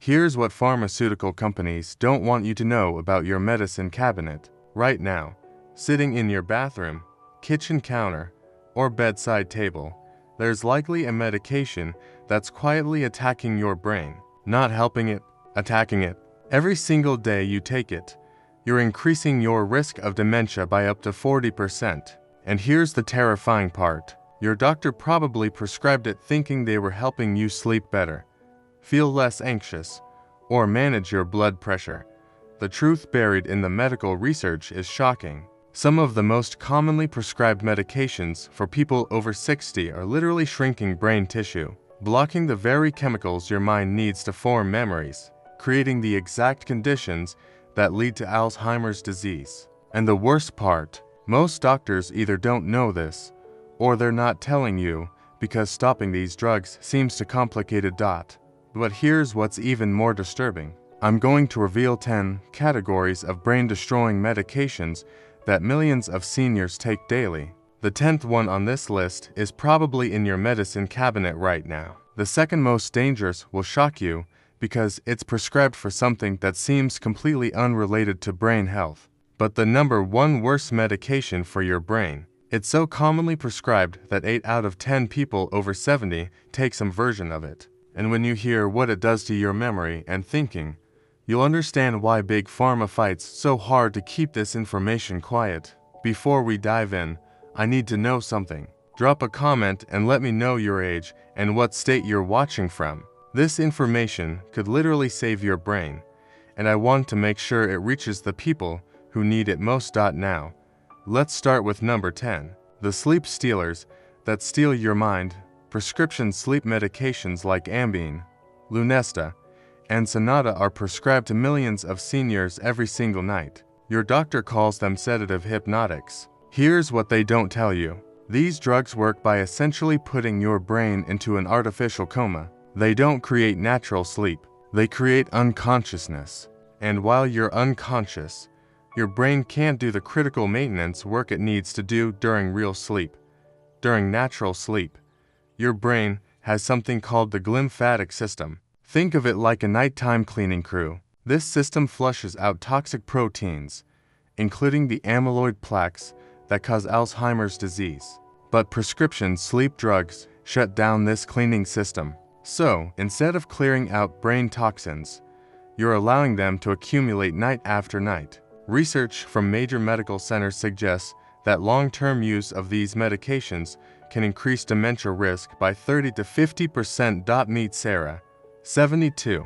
Here's what pharmaceutical companies don't want you to know about your medicine cabinet right now. Sitting in your bathroom, kitchen counter, or bedside table, there's likely a medication that's quietly attacking your brain. Not helping it, attacking it. Every single day you take it, you're increasing your risk of dementia by up to 40%. And here's the terrifying part. Your doctor probably prescribed it thinking they were helping you sleep better, feel less anxious, or manage your blood pressure. The truth buried in the medical research is shocking. Some of the most commonly prescribed medications for people over 60 are literally shrinking brain tissue, blocking the very chemicals your mind needs to form memories, creating the exact conditions that lead to Alzheimer's disease. And the worst part, most doctors either don't know this, or they're not telling you because stopping these drugs seems to complicate it. But here's what's even more disturbing. I'm going to reveal 10 categories of brain-destroying medications that millions of seniors take daily. The 10th one on this list is probably in your medicine cabinet right now. The second most dangerous will shock you because it's prescribed for something that seems completely unrelated to brain health. But the number one worst medication for your brain. It's so commonly prescribed that 8 out of 10 people over 70 take some version of it. And when you hear what it does to your memory and thinking, you'll understand why Big Pharma fights so hard to keep this information quiet. Before we dive in, I need to know something. Drop a comment and let me know your age and what state you're watching from. This information could literally save your brain, and I want to make sure it reaches the people who need it most. Now, let's start with number 10. The sleep stealers that steal your mind. Prescription sleep medications like Ambien, Lunesta, and Sonata are prescribed to millions of seniors every single night. Your doctor calls them sedative hypnotics. Here's what they don't tell you. These drugs work by essentially putting your brain into an artificial coma. They don't create natural sleep. They create unconsciousness. And while you're unconscious, your brain can't do the critical maintenance work it needs to do during real sleep. During natural sleep, your brain has something called the glymphatic system. Think of it like a nighttime cleaning crew. This system flushes out toxic proteins, including the amyloid plaques that cause Alzheimer's disease. But prescription sleep drugs shut down this cleaning system. So, instead of clearing out brain toxins, you're allowing them to accumulate night after night. Research from major medical centers suggests that long-term use of these medications can increase dementia risk by 30 to 50%. Meet Sarah, 72,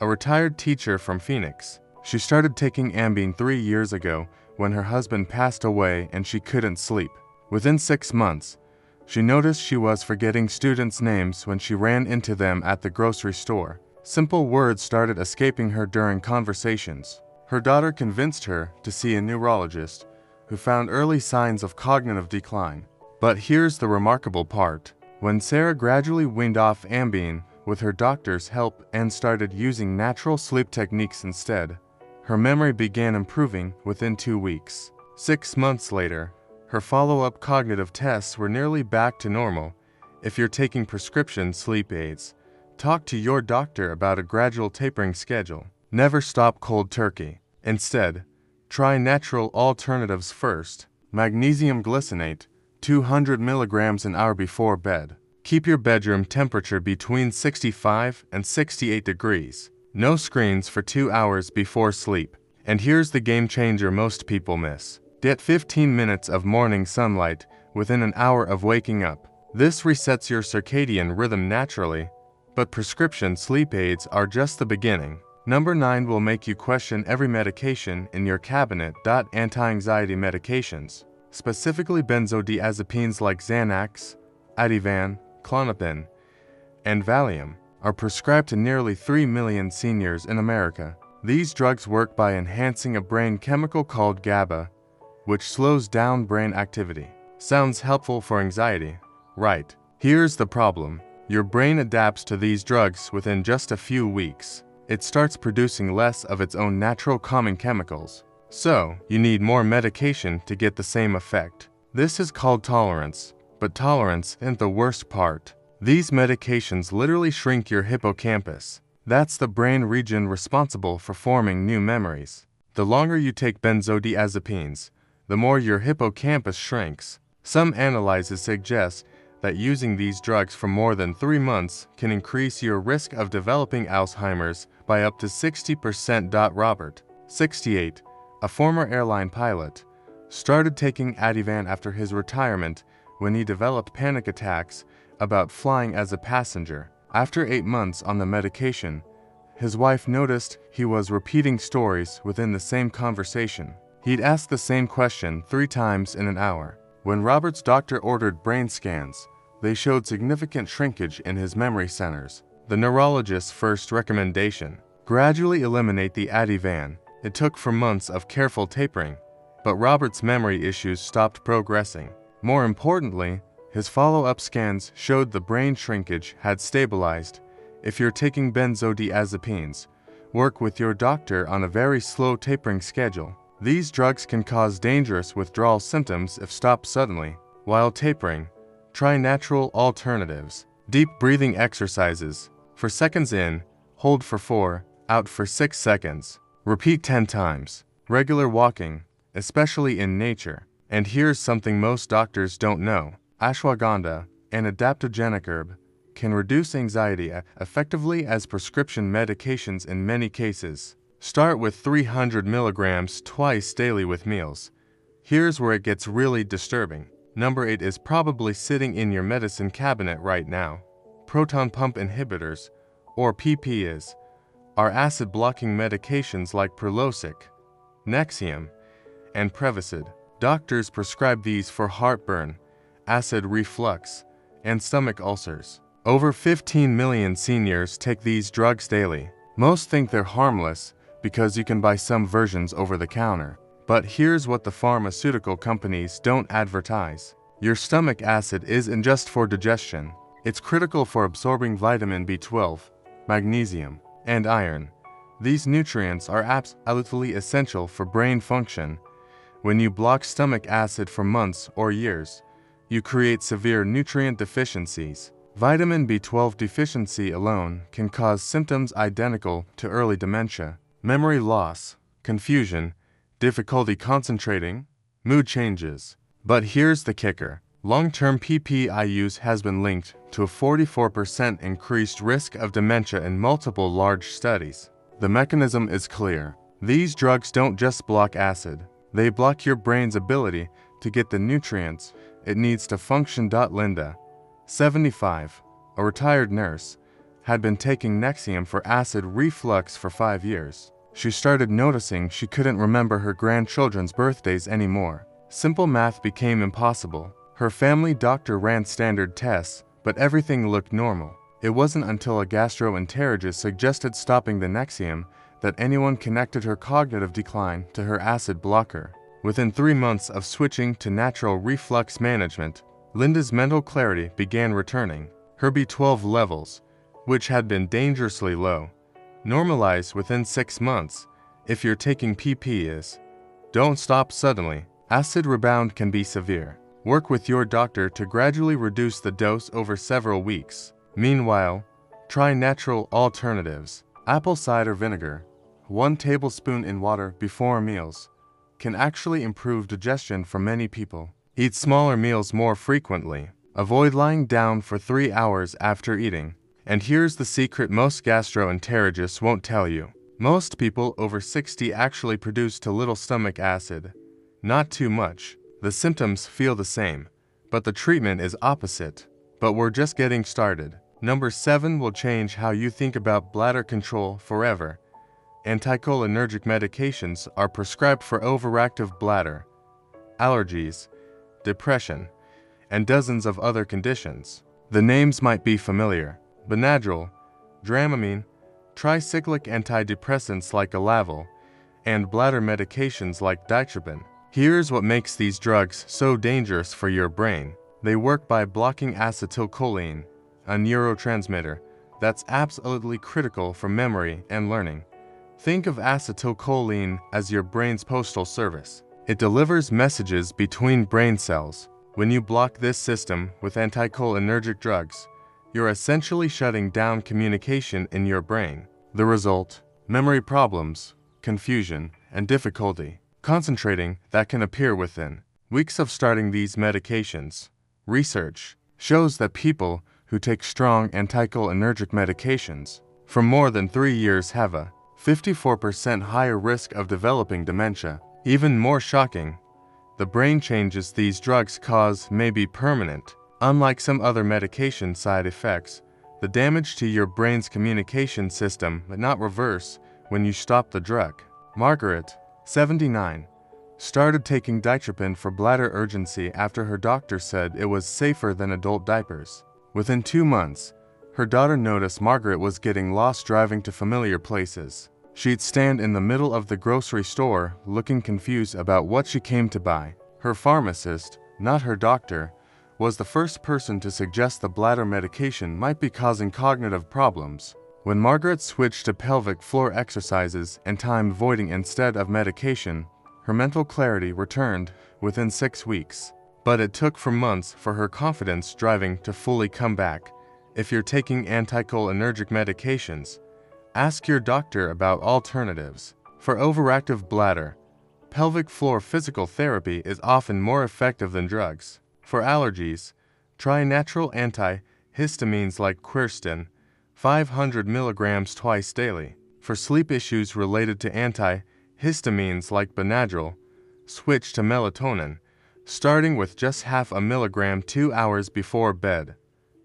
a retired teacher from Phoenix. She started taking Ambien 3 years ago when her husband passed away and she couldn't sleep. Within 6 months, she noticed she was forgetting students' names when she ran into them at the grocery store. Simple words started escaping her during conversations. Her daughter convinced her to see a neurologist who found early signs of cognitive decline. But here's the remarkable part. When Sarah gradually weaned off Ambien with her doctor's help and started using natural sleep techniques instead, her memory began improving within 2 weeks. 6 months later, her follow-up cognitive tests were nearly back to normal. If you're taking prescription sleep aids, talk to your doctor about a gradual tapering schedule. Never stop cold turkey. Instead, try natural alternatives first. Magnesium glycinate, 200 milligrams an hour before bed. Keep your bedroom temperature between 65 and 68 degrees. No screens for 2 hours before sleep. And here's the game changer most people miss. Get 15 minutes of morning sunlight within an hour of waking up. This resets your circadian rhythm naturally, but prescription sleep aids are just the beginning. Number 9 will make you question every medication in your cabinet. Anti-anxiety medications, specifically benzodiazepines like Xanax, Ativan, Klonopin, and Valium, are prescribed to nearly 3 million seniors in America. These drugs work by enhancing a brain chemical called GABA, which slows down brain activity. Sounds helpful for anxiety, right? Here's the problem. Your brain adapts to these drugs within just a few weeks. It starts producing less of its own natural calming chemicals. So, you need more medication to get the same effect. This is called tolerance, but tolerance isn't the worst part. These medications literally shrink your hippocampus, That's the brain region responsible for forming new memories. The longer you take benzodiazepines, the more your hippocampus shrinks. Some analyses suggest that using these drugs for more than 3 months can increase your risk of developing Alzheimer's by up to 60%. Robert, 68, a former airline pilot, started taking Ativan after his retirement when he developed panic attacks about flying as a passenger. After 8 months on the medication, his wife noticed he was repeating stories within the same conversation. He'd ask the same question 3 times in an hour. When Robert's doctor ordered brain scans, they showed significant shrinkage in his memory centers. The neurologist's first recommendation: gradually eliminate the Ativan. It took for months of careful tapering, but Robert's memory issues stopped progressing. More importantly, his follow-up scans showed the brain shrinkage had stabilized. If you're taking benzodiazepines, work with your doctor on a very slow tapering schedule. These drugs can cause dangerous withdrawal symptoms if stopped suddenly. While tapering, try natural alternatives. Deep breathing exercises. For seconds in, hold for 4, out for 6 seconds. Repeat 10 times. Regular walking, especially in nature. And here's something most doctors don't know. Ashwagandha, an adaptogenic herb, can reduce anxiety effectively as prescription medications in many cases. Start with 300 milligrams twice daily with meals. Here's where it gets really disturbing. Number 8 is probably sitting in your medicine cabinet right now. Proton pump inhibitors, or PPIs, are acid-blocking medications like Prilosec, Nexium, and Prevacid. Doctors prescribe these for heartburn, acid reflux, and stomach ulcers. Over 15 million seniors take these drugs daily. Most think they're harmless because you can buy some versions over the counter. But here's what the pharmaceutical companies don't advertise. Your stomach acid isn't just for digestion. It's critical for absorbing vitamin B12, magnesium, and iron. These nutrients are absolutely essential for brain function. When you block stomach acid for months or years, you create severe nutrient deficiencies. Vitamin B12 deficiency alone can cause symptoms identical to early dementia: memory loss, confusion, difficulty concentrating, mood changes. But here's the kicker. Long-term PPI use has been linked to a 44% increased risk of dementia in multiple large studies. The mechanism is clear. These drugs don't just block acid. They block your brain's ability to get the nutrients it needs to function. Linda, 75, a retired nurse, had been taking Nexium for acid reflux for 5 years. She started noticing she couldn't remember her grandchildren's birthdays anymore. Simple math became impossible. Her family doctor ran standard tests, but everything looked normal. It wasn't until a gastroenterologist suggested stopping the Nexium that anyone connected her cognitive decline to her acid blocker. Within 3 months of switching to natural reflux management, Linda's mental clarity began returning. Her B12 levels, which had been dangerously low, normalized within 6 months. If you're taking PPIs, don't stop suddenly. Acid rebound can be severe. Work with your doctor to gradually reduce the dose over several weeks. Meanwhile, try natural alternatives. Apple cider vinegar, 1 tablespoon in water before meals, can actually improve digestion for many people. Eat smaller meals more frequently. Avoid lying down for 3 hours after eating. And here's the secret most gastroenterologists won't tell you. Most people over 60 actually produce too little stomach acid. Not too much. The symptoms feel the same, but the treatment is opposite. But we're just getting started. Number 7 will change how you think about bladder control forever. Anticholinergic medications are prescribed for overactive bladder, allergies, depression, and dozens of other conditions. The names might be familiar: Benadryl, Dramamine, Tricyclic antidepressants like Elavil, and bladder medications like Ditropan. Here's what makes these drugs so dangerous for your brain. They work by blocking acetylcholine, a neurotransmitter that's absolutely critical for memory and learning. Think of acetylcholine as your brain's postal service. It delivers messages between brain cells. When you block this system with anticholinergic drugs, you're essentially shutting down communication in your brain. The result: memory problems, confusion, and difficulty concentrating that can appear within weeks of starting these medications. Research shows that people who take strong anticholinergic medications for more than 3 years have a 54% higher risk of developing dementia. Even more shocking, the brain changes these drugs cause may be permanent. Unlike some other medication side effects, the damage to your brain's communication system may not reverse when you stop the drug. Margaret, 79, started taking Ditropan for bladder urgency after her doctor said it was safer than adult diapers. Within 2 months, her daughter noticed Margaret was getting lost driving to familiar places. She'd stand in the middle of the grocery store looking confused about what she came to buy. Her pharmacist, not her doctor, was the first person to suggest the bladder medication might be causing cognitive problems. When Margaret switched to pelvic floor exercises and time voiding instead of medication, her mental clarity returned within 6 weeks. But it took for months for her confidence driving to fully come back. If you're taking anticholinergic medications, ask your doctor about alternatives. For overactive bladder, pelvic floor physical therapy is often more effective than drugs. For allergies, try natural antihistamines like Crestor, 500 mg twice daily. For sleep issues related to antihistamines like Benadryl, switch to melatonin, starting with just half a milligram 2 hours before bed.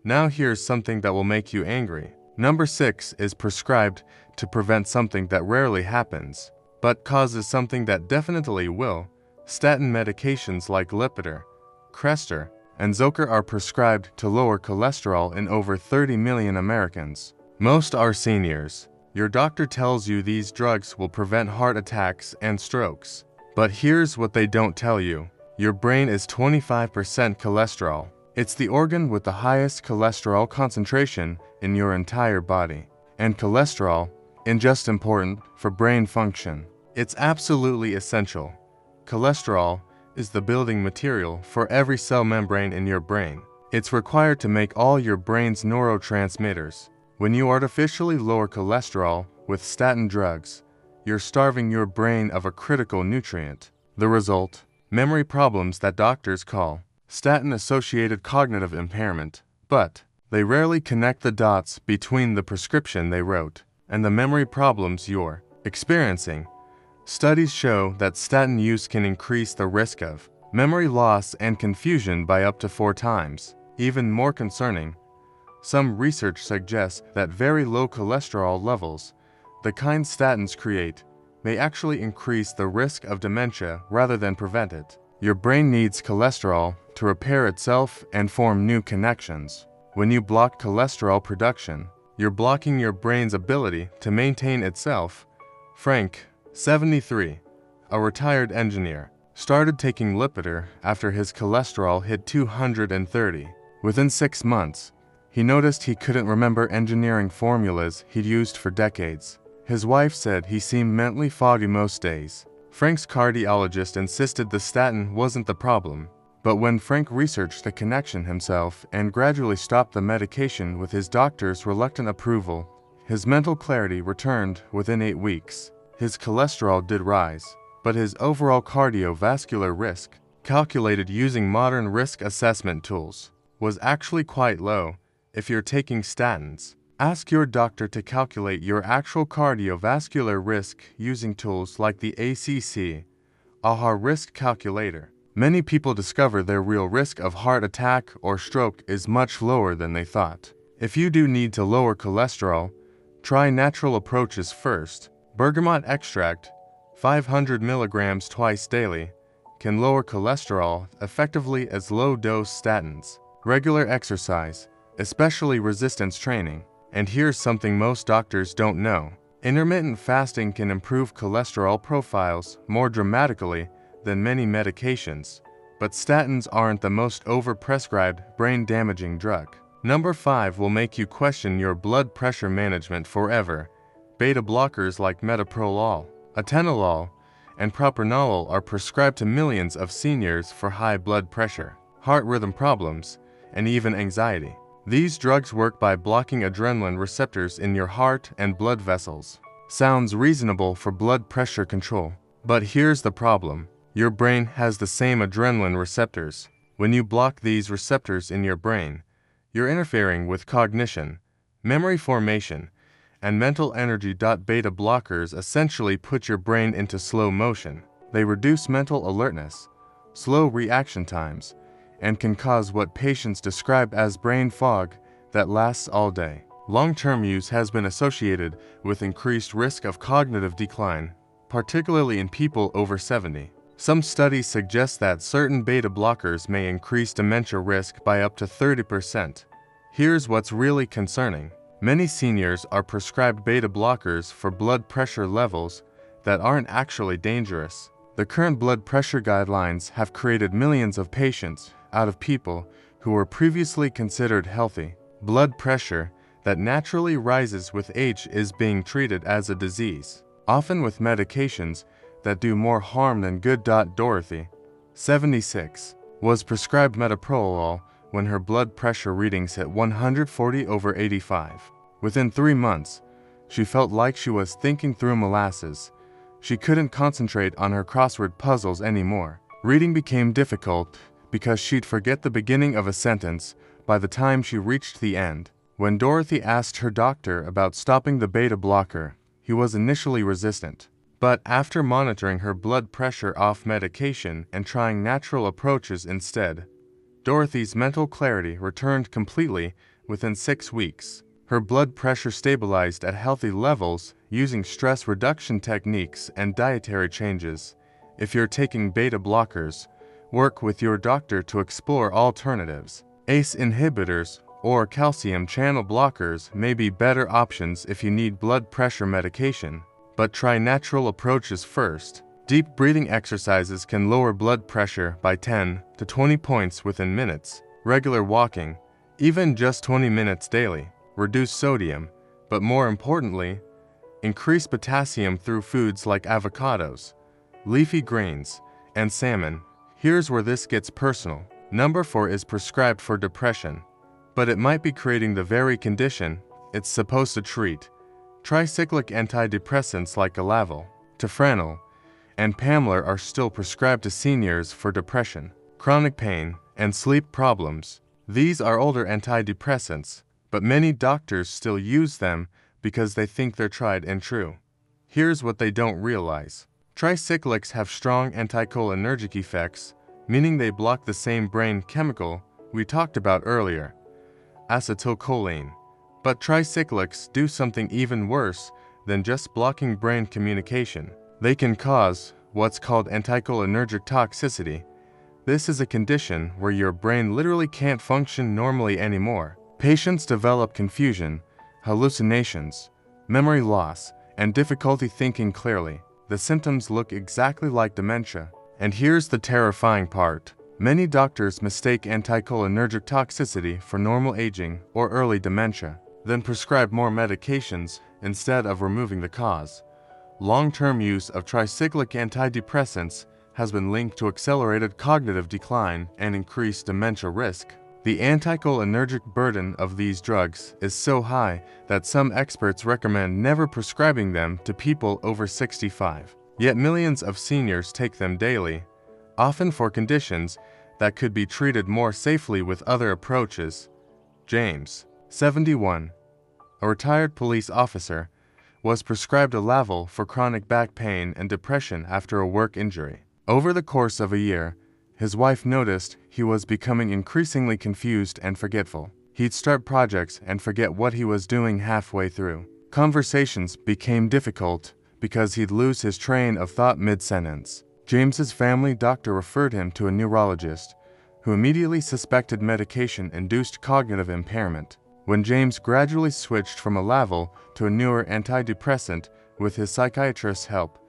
Now here's something that will make you angry. Number 6 is prescribed to prevent something that rarely happens, but causes something that definitely will. Statin medications like Lipitor, Crestor, and Zocor are prescribed to lower cholesterol in over 30 million Americans. Most are seniors. Your doctor tells you these drugs will prevent heart attacks and strokes. But here's what they don't tell you. Your brain is 25% cholesterol. It's the organ with the highest cholesterol concentration in your entire body. And cholesterol isn't just important for brain function. It's absolutely essential. Cholesterol is the building material for every cell membrane in your brain. It's required to make all your brain's neurotransmitters. When you artificially lower cholesterol with statin drugs, you're starving your brain of a critical nutrient. The result: memory problems that doctors call statin-associated cognitive impairment. But they rarely connect the dots between the prescription they wrote and the memory problems you're experiencing. Studies show that statin use can increase the risk of memory loss and confusion by up to 4 times. Even more concerning, some research suggests that very low cholesterol levels, the kind statins create, may actually increase the risk of dementia rather than prevent it. Your brain needs cholesterol to repair itself and form new connections. When you block cholesterol production, you're blocking your brain's ability to maintain itself. Frank, 73, a retired engineer, started taking Lipitor after his cholesterol hit 230. Within 6 months, he noticed he couldn't remember engineering formulas he'd used for decades. His wife said he seemed mentally foggy most days. Frank's cardiologist insisted the statin wasn't the problem, but when Frank researched the connection himself and gradually stopped the medication with his doctor's reluctant approval, his mental clarity returned within 8 weeks. His cholesterol did rise, but his overall cardiovascular risk, calculated using modern risk assessment tools, was actually quite low. If you're taking statins, ask your doctor to calculate your actual cardiovascular risk using tools like the AHA risk calculator. Many people discover their real risk of heart attack or stroke is much lower than they thought. If you do need to lower cholesterol, try natural approaches first. Bergamot extract, 500 mg twice daily, can lower cholesterol effectively as low-dose statins. Regular exercise, especially resistance training. And here's something most doctors don't know. Intermittent fasting can improve cholesterol profiles more dramatically than many medications, but statins aren't the most overprescribed brain-damaging drug. Number 5 will make you question your blood pressure management forever. Beta blockers like Metoprolol, Atenolol, and Propranolol are prescribed to millions of seniors for high blood pressure, heart rhythm problems, and even anxiety. These drugs work by blocking adrenaline receptors in your heart and blood vessels. Sounds reasonable for blood pressure control. But here's the problem. Your brain has the same adrenaline receptors. When you block these receptors in your brain, you're interfering with cognition, memory formation, and mental energy. Beta blockers essentially put your brain into slow motion. They reduce mental alertness, slow reaction times, and can cause what patients describe as brain fog that lasts all day. Long-term use has been associated with increased risk of cognitive decline, particularly in people over 70. Some studies suggest that certain beta blockers may increase dementia risk by up to 30%. Here's what's really concerning. Many seniors are prescribed beta blockers for blood pressure levels that aren't actually dangerous. The current blood pressure guidelines have created millions of patients out of people who were previously considered healthy. Blood pressure that naturally rises with age is being treated as a disease, often with medications that do more harm than good. Dorothy, 76, was prescribed Metoprolol when her blood pressure readings hit 140/85. Within 3 months, she felt like she was thinking through molasses. She couldn't concentrate on her crossword puzzles anymore. Reading became difficult because she'd forget the beginning of a sentence by the time she reached the end. When Dorothy asked her doctor about stopping the beta blocker, he was initially resistant. But after monitoring her blood pressure off medication and trying natural approaches instead, Dorothy's mental clarity returned completely within 6 weeks. Her blood pressure stabilized at healthy levels using stress reduction techniques and dietary changes. If you're taking beta blockers, work with your doctor to explore alternatives. ACE inhibitors or calcium channel blockers may be better options if you need blood pressure medication, but try natural approaches first. Deep breathing exercises can lower blood pressure by 10 to 20 points within minutes. Regular walking, even just 20 minutes daily, reduce sodium, but more importantly, increase potassium through foods like avocados, leafy greens, and salmon. Here's where this gets personal. Number 4 is prescribed for depression, but it might be creating the very condition it's supposed to treat. Tricyclic antidepressants like Elavil, Ativan, and Pamelor are still prescribed to seniors for depression, chronic pain, and sleep problems. These are older antidepressants, but many doctors still use them because they think they're tried and true. Here's what they don't realize. Tricyclics have strong anticholinergic effects, meaning they block the same brain chemical we talked about earlier, acetylcholine. But tricyclics do something even worse than just blocking brain communication. They can cause what's called anticholinergic toxicity. This is a condition where your brain literally can't function normally anymore. Patients develop confusion, hallucinations, memory loss, and difficulty thinking clearly. The symptoms look exactly like dementia. And here's the terrifying part. Many doctors mistake anticholinergic toxicity for normal aging or early dementia, then prescribe more medications instead of removing the cause. Long-term use of tricyclic antidepressants has been linked to accelerated cognitive decline and increased dementia risk. The anticholinergic burden of these drugs is so high that some experts recommend never prescribing them to people over 65. Yet millions of seniors take them daily, often for conditions that could be treated more safely with other approaches. James, 71, a retired police officer, was prescribed Elavil for chronic back pain and depression after a work injury. Over the course of a year, his wife noticed he was becoming increasingly confused and forgetful. He'd start projects and forget what he was doing halfway through. Conversations became difficult because he'd lose his train of thought mid-sentence. James's family doctor referred him to a neurologist, who immediately suspected medication-induced cognitive impairment. When James gradually switched from Elavil to a newer antidepressant with his psychiatrist's help,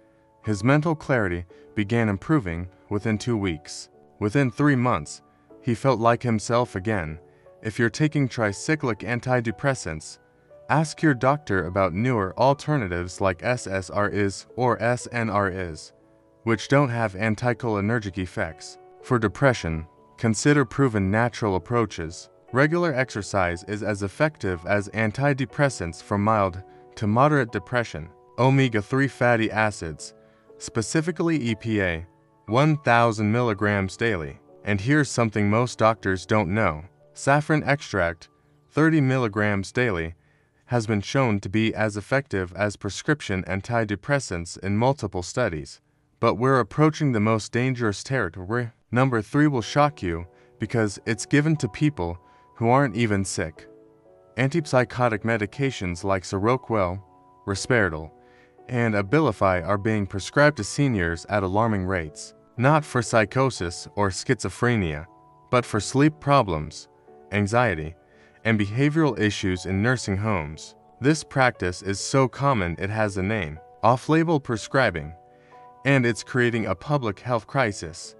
his mental clarity began improving within 2 weeks. Within 3 months, he felt like himself again. If you're taking tricyclic antidepressants, ask your doctor about newer alternatives like SSRIs or SNRIs, which don't have anticholinergic effects. For depression, consider proven natural approaches. Regular exercise is as effective as antidepressants for mild to moderate depression. Omega-3 fatty acids, specifically EPA, 1,000 milligrams daily. And here's something most doctors don't know. Saffron extract, 30 milligrams daily, has been shown to be as effective as prescription antidepressants in multiple studies. But we're approaching the most dangerous territory. Number 3 will shock you because it's given to people who aren't even sick. Antipsychotic medications like Seroquel, Risperidone, and Abilify are being prescribed to seniors at alarming rates, not for psychosis or schizophrenia, but for sleep problems, anxiety, and behavioral issues in nursing homes. This practice is so common it has a name, off-label prescribing, and it's creating a public health crisis.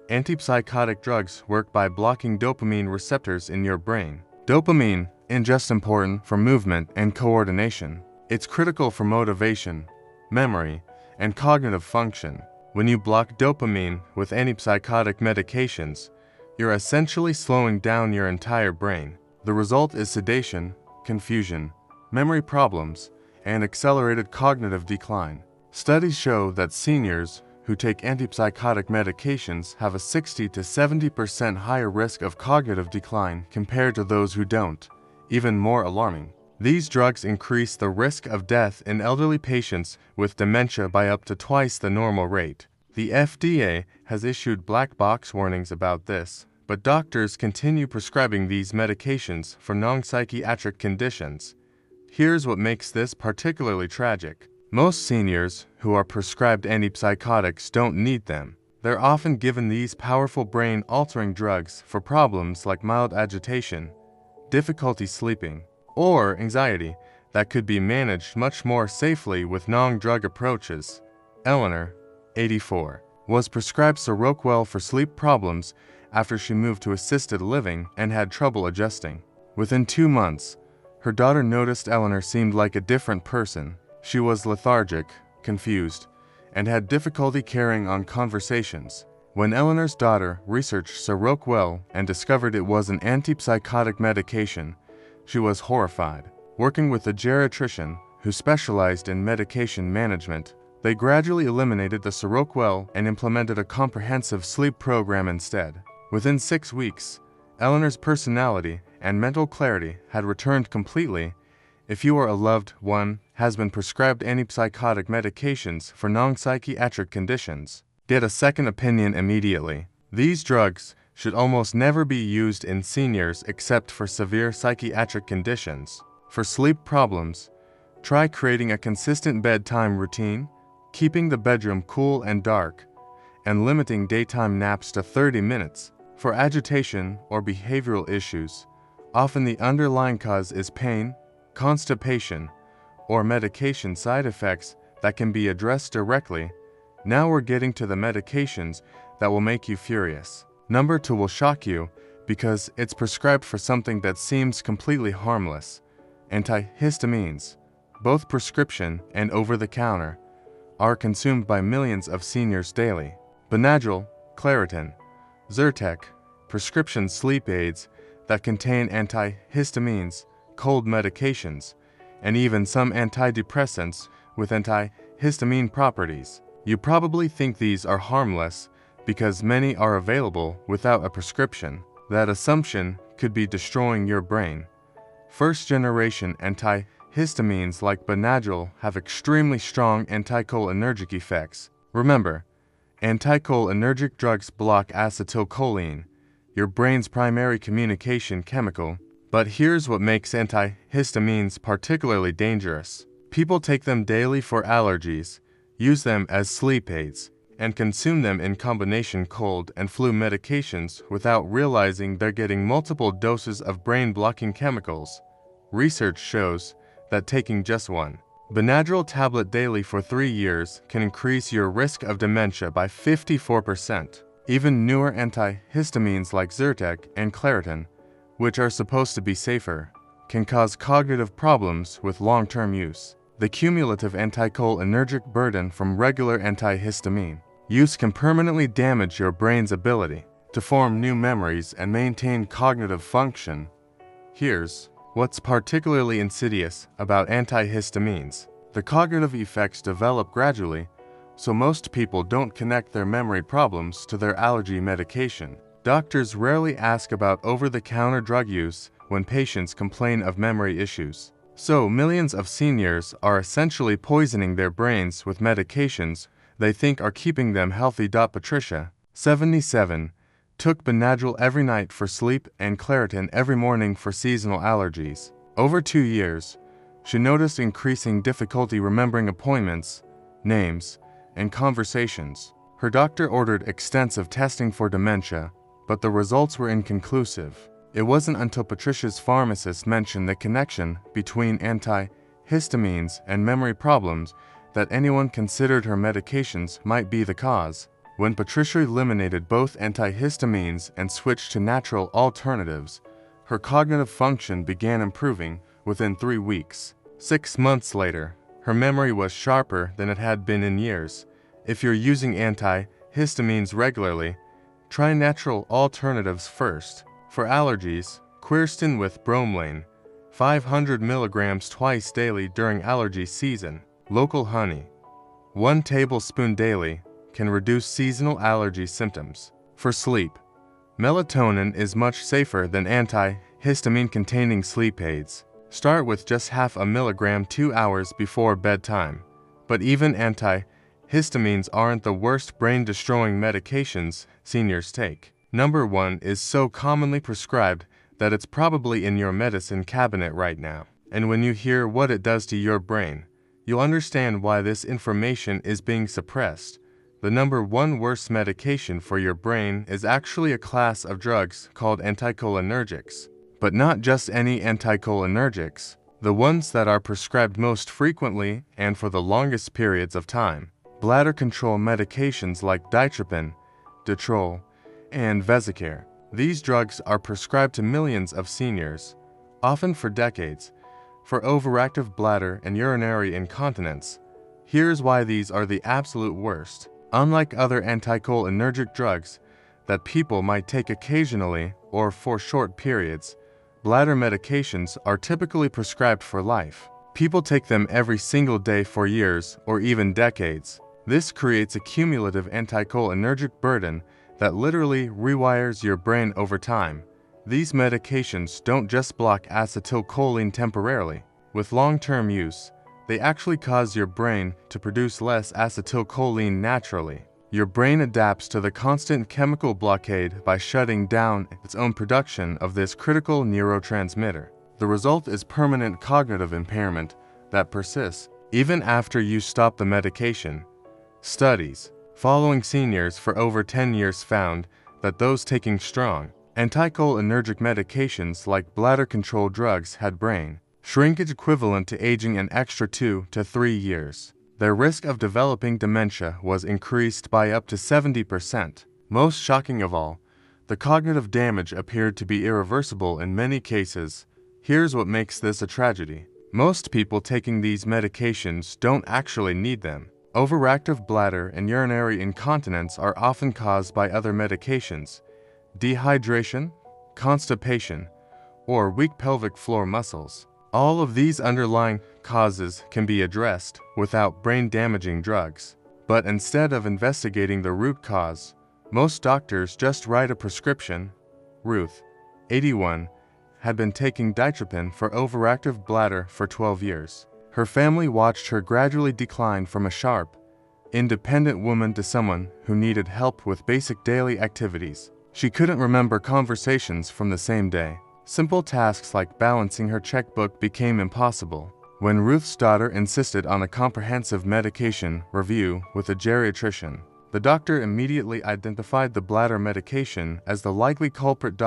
Antipsychotic drugs work by blocking dopamine receptors in your brain. Dopamine isn't just important for movement and coordination. It's critical for motivation, memory, and cognitive function. When you block dopamine with antipsychotic medications, you're essentially slowing down your entire brain. The result is sedation, confusion, memory problems, and accelerated cognitive decline. Studies show that seniors who take antipsychotic medications have a 60 to 70% higher risk of cognitive decline compared to those who don't. Even more alarming, these drugs increase the risk of death in elderly patients with dementia by up to twice the normal rate. The FDA has issued black box warnings about this, but doctors continue prescribing these medications for non-psychiatric conditions. Here's what makes this particularly tragic. Most seniors who are prescribed antipsychotics don't need them. They're often given these powerful brain-altering drugs for problems like mild agitation, difficulty sleeping, or anxiety that could be managed much more safely with non-drug approaches. Eleanor, 84, was prescribed Seroquel for sleep problems after she moved to assisted living and had trouble adjusting. Within 2 months, her daughter noticed Eleanor seemed like a different person. She was lethargic, confused, and had difficulty carrying on conversations. When Eleanor's daughter researched Seroquel and discovered it was an antipsychotic medication, she was horrified. Working with a geriatrician who specialized in medication management, they gradually eliminated the Seroquel and implemented a comprehensive sleep program instead. Within 6 weeks, Eleanor's personality and mental clarity had returned completely. If you or a loved one has been prescribed antipsychotic medications for non-psychiatric conditions, get a second opinion immediately. These drugs should almost never be used in seniors except for severe psychiatric conditions. For sleep problems, try creating a consistent bedtime routine, keeping the bedroom cool and dark, and limiting daytime naps to 30 minutes. For agitation or behavioral issues, often the underlying cause is pain, constipation, or medication side effects that can be addressed directly. Now we're getting to the medications that will make you furious. Number 2 will shock you because it's prescribed for something that seems completely harmless. Antihistamines, both prescription and over-the-counter, are consumed by millions of seniors daily. Benadryl, Claritin, Zyrtec, prescription sleep aids that contain antihistamines, cold medications, and even some antidepressants with antihistamine properties. You probably think these are harmless because many are available without a prescription. That assumption could be destroying your brain. First-generation antihistamines like Benadryl have extremely strong anticholinergic effects. Remember, anticholinergic drugs block acetylcholine, your brain's primary communication chemical. But here's what makes antihistamines particularly dangerous. People take them daily for allergies, use them as sleep aids, and consume them in combination cold and flu medications without realizing they're getting multiple doses of brain-blocking chemicals. Research shows that taking just one Benadryl tablet daily for 3 years can increase your risk of dementia by 54%. Even newer antihistamines like Zyrtec and Claritin, which are supposed to be safer, can cause cognitive problems with long-term use. The cumulative anticholinergic burden from regular antihistamine use can permanently damage your brain's ability to form new memories and maintain cognitive function. Here's what's particularly insidious about antihistamines. The cognitive effects develop gradually, so most people don't connect their memory problems to their allergy medication. Doctors rarely ask about over-the-counter drug use when patients complain of memory issues. So millions of seniors are essentially poisoning their brains with medications they think are keeping them healthy. Patricia, 77, took Benadryl every night for sleep and Claritin every morning for seasonal allergies. Over 2 years, she noticed increasing difficulty remembering appointments, names, and conversations. Her doctor ordered extensive testing for dementia, but the results were inconclusive. It wasn't until Patricia's pharmacist mentioned the connection between antihistamines and memory problems that anyone considered her medications might be the cause. When Patricia eliminated both antihistamines and switched to natural alternatives, her cognitive function began improving within 3 weeks. 6 months later, her memory was sharper than it had been in years. If you're using antihistamines regularly, try natural alternatives first. For allergies, quercetin with bromelain, 500 mg twice daily during allergy season. Local honey, 1 tablespoon daily, can reduce seasonal allergy symptoms. For sleep, melatonin is much safer than antihistamine-containing sleep aids. Start with just half a milligram 2 hours before bedtime. But even antihistamines aren't the worst brain-destroying medications seniors take. Number 1 is so commonly prescribed that it's probably in your medicine cabinet right now. And when you hear what it does to your brain, you'll understand why this information is being suppressed. The number 1 worst medication for your brain is actually a class of drugs called anticholinergics. But not just any anticholinergics, the ones that are prescribed most frequently and for the longest periods of time. Bladder control medications like Ditropan, Ditropan, and Zocor. These drugs are prescribed to millions of seniors, often for decades, for overactive bladder and urinary incontinence. Here's why these are the absolute worst. Unlike other anticholinergic drugs that people might take occasionally or for short periods, bladder medications are typically prescribed for life. People take them every single day for years or even decades. This creates a cumulative anticholinergic burden that literally rewires your brain over time. These medications don't just block acetylcholine temporarily. With long-term use, they actually cause your brain to produce less acetylcholine naturally. Your brain adapts to the constant chemical blockade by shutting down its own production of this critical neurotransmitter. The result is permanent cognitive impairment that persists even after you stop the medication. Studies following seniors for over 10 years found that those taking strong anticholinergic medications like bladder control drugs had brain shrinkage equivalent to aging an extra 2 to 3 years. Their risk of developing dementia was increased by up to 70%. Most shocking of all, the cognitive damage appeared to be irreversible in many cases. Here's what makes this a tragedy. Most people taking these medications don't actually need them. Overactive bladder and urinary incontinence are often caused by other medications, dehydration, constipation, or weak pelvic floor muscles. All of these underlying causes can be addressed without brain-damaging drugs. But instead of investigating the root cause, most doctors just write a prescription. Ruth, 81, had been taking Ditropan for overactive bladder for 12 years. Her family watched her gradually decline from a sharp, independent woman to someone who needed help with basic daily activities. She couldn't remember conversations from the same day. Simple tasks like balancing her checkbook became impossible. When Ruth's daughter insisted on a comprehensive medication review with a geriatrician, the doctor immediately identified the bladder medication as the likely culprit.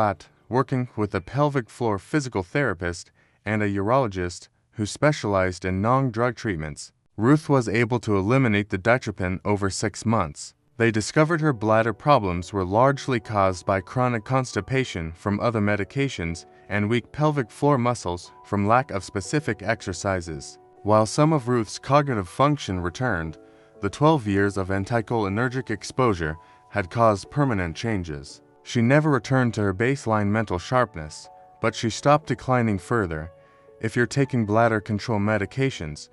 Working with a pelvic floor physical therapist and a urologist who specialized in non-drug treatments, Ruth was able to eliminate the Ditropan over 6 months. They discovered her bladder problems were largely caused by chronic constipation from other medications and weak pelvic floor muscles from lack of specific exercises. While some of Ruth's cognitive function returned, the 12 years of anticholinergic exposure had caused permanent changes. She never returned to her baseline mental sharpness, but she stopped declining further. If you're taking bladder control medications,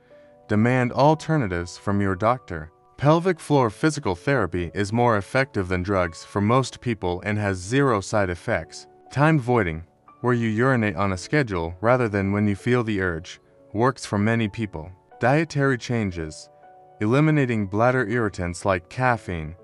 demand alternatives from your doctor. Pelvic floor physical therapy is more effective than drugs for most people and has zero side effects. Timed voiding, where you urinate on a schedule rather than when you feel the urge, works for many people. Dietary changes, eliminating bladder irritants like caffeine,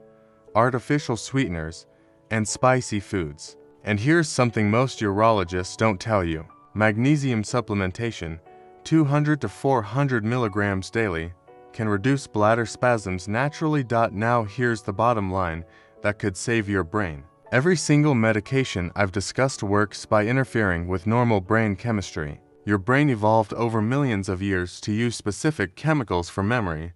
artificial sweeteners, and spicy foods. And here's something most urologists don't tell you. Magnesium supplementation, 200 to 400 milligrams daily, can reduce bladder spasms naturally. Now here's the bottom line that could save your brain. Every single medication I've discussed works by interfering with normal brain chemistry. Your brain evolved over millions of years to use specific chemicals for memory,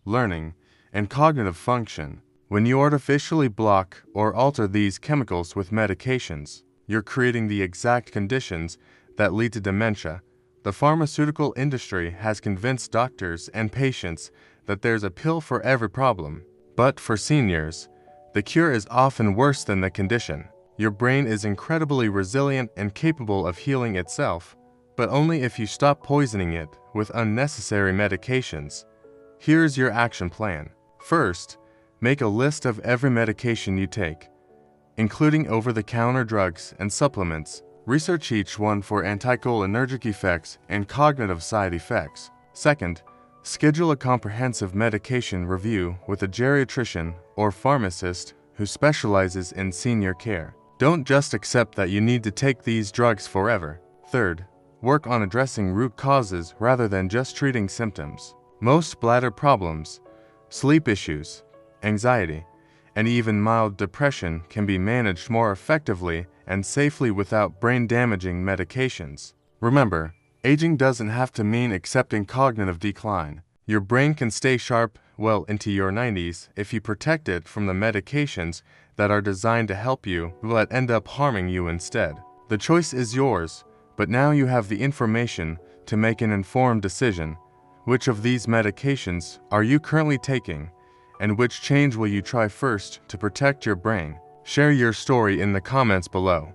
learning, and cognitive function. When you artificially block or alter these chemicals with medications, you're creating the exact conditions that lead to dementia. The pharmaceutical industry has convinced doctors and patients that there's a pill for every problem. But for seniors, the cure is often worse than the condition. Your brain is incredibly resilient and capable of healing itself, but only if you stop poisoning it with unnecessary medications. Here's your action plan. First, make a list of every medication you take, including over-the-counter drugs and supplements. Research each one for anticholinergic effects and cognitive side effects. Second, schedule a comprehensive medication review with a geriatrician or pharmacist who specializes in senior care. Don't just accept that you need to take these drugs forever. Third, work on addressing root causes rather than just treating symptoms. Most bladder problems, sleep issues, anxiety, and even mild depression can be managed more effectively and safely without brain-damaging medications. Remember, aging doesn't have to mean accepting cognitive decline. Your brain can stay sharp well into your 90s if you protect it from the medications that are designed to help you but end up harming you instead. The choice is yours, but now you have the information to make an informed decision. Which of these medications are you currently taking? And which change will you try first to protect your brain? Share your story in the comments below.